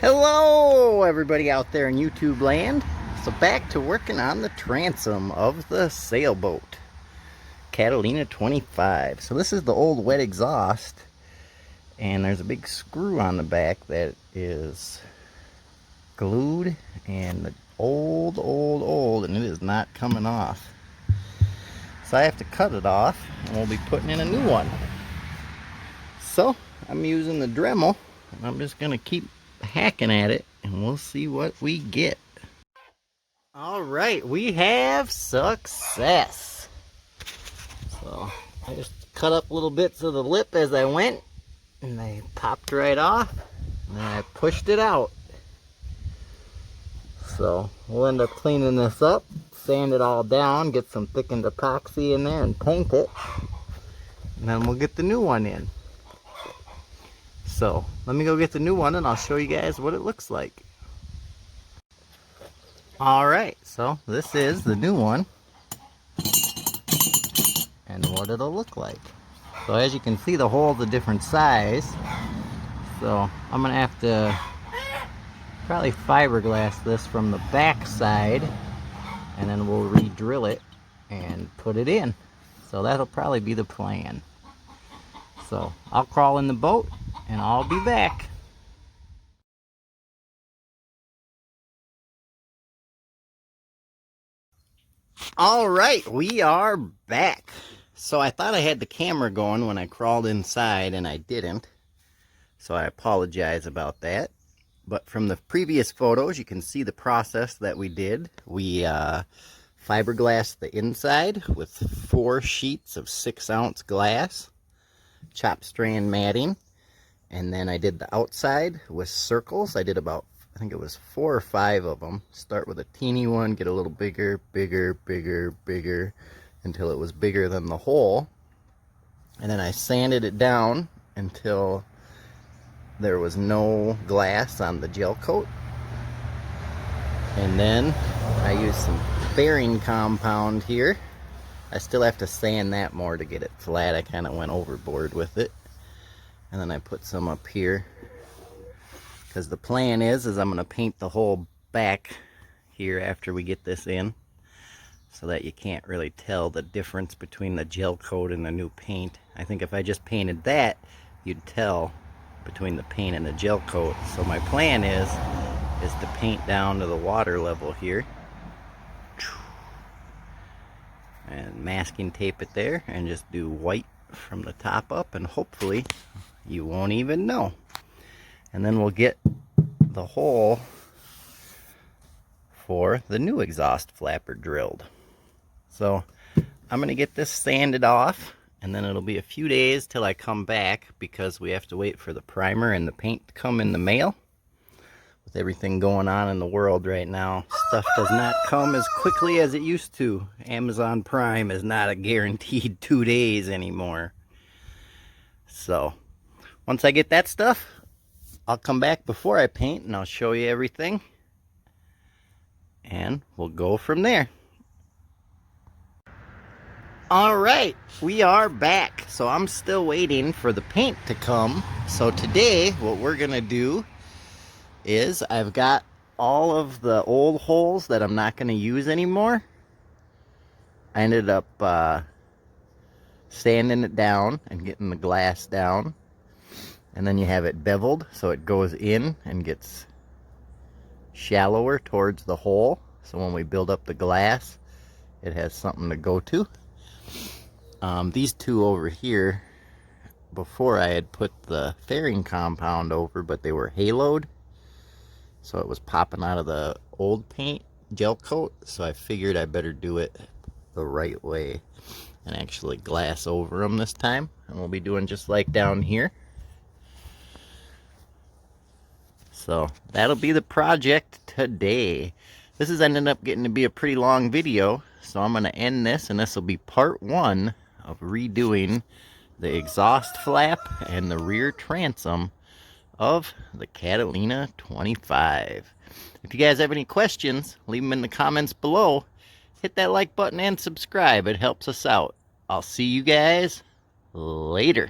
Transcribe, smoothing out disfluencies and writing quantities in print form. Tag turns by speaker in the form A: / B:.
A: Hello everybody out there in YouTube land. So back to working on the transom of the sailboat, Catalina 25. So this is the old wet exhaust, and there's a big screw on the back that is glued and old, and it is not coming off. So I have to cut it off, and we'll be putting in a new one. So I'm using the Dremel, and I'm just gonna keep hacking at it, and we'll see what we get. All right, we have success. So I just cut up little bits of the lip as I went, and they popped right off, and then I pushed it out. So we'll end up cleaning this up, sand it all down, get some thickened epoxy in there and paint it, and then we'll get the new one in. So let me go get the new one and I'll show you guys what it looks like. Alright, so this is the new one and what it'll look like. So as you can see, the hole's a different size, so I'm gonna have to probably fiberglass this from the back side, and then we'll re-drill it and put it in. So that'll probably be the plan. So I'll crawl in the boat and I'll be back. All right, we are back. So I thought I had the camera going when I crawled inside, and I didn't. So I apologize about that. But from the previous photos, you can see the process that we did. We fiberglassed the inside with 4 sheets of 6-ounce glass, chop strand matting. And then I did the outside with circles. I did about, I think it was 4 or 5 of them. Start with a teeny one, get a little bigger, until it was bigger than the hole. And then I sanded it down until there was no glass on the gel coat. And then I used some fairing compound here. I still have to sand that more to get it flat. I kind of went overboard with it. And then I put some up here, because the plan is I'm going to paint the whole back here after we get this in, so that you can't really tell the difference between the gel coat and the new paint. I think if I just painted that, you'd tell between the paint and the gel coat. So my plan is to paint down to the water level here and masking tape it there, and just do white from the top up, and hopefully you won't even know. And then we'll get the hole for the new exhaust flapper drilled. So I'm gonna get this sanded off, and then it'll be a few days till I come back, because we have to wait for the primer and the paint to come in the mail. With everything going on in the world right now, stuff does not come as quickly as it used to. Amazon Prime is not a guaranteed 2 days anymore. So once I get that stuff, I'll come back before I paint and I'll show you everything, and we'll go from there. Alright, we are back. So I'm still waiting for the paint to come. So today what we're gonna do is, I've got all of the old holes that I'm not gonna use anymore. I ended up sanding it down and getting the glass down, and then you have it beveled so it goes in and gets shallower towards the hole, so when we build up the glass it has something to go to. These two over here, before I had put the fairing compound over, but they were haloed, so it was popping out of the old paint gel coat, so I figured I better do it the right way and actually glass over them this time. And we'll be doing just like down here. So that'll be the project today. This is ended up getting to be a pretty long video, so I'm going to end this, and this will be part 1 of redoing the exhaust flap and the rear transom of the Catalina 25. If you guys have any questions, leave them in the comments below. Hit that like button and subscribe. It helps us out. I'll see you guys later.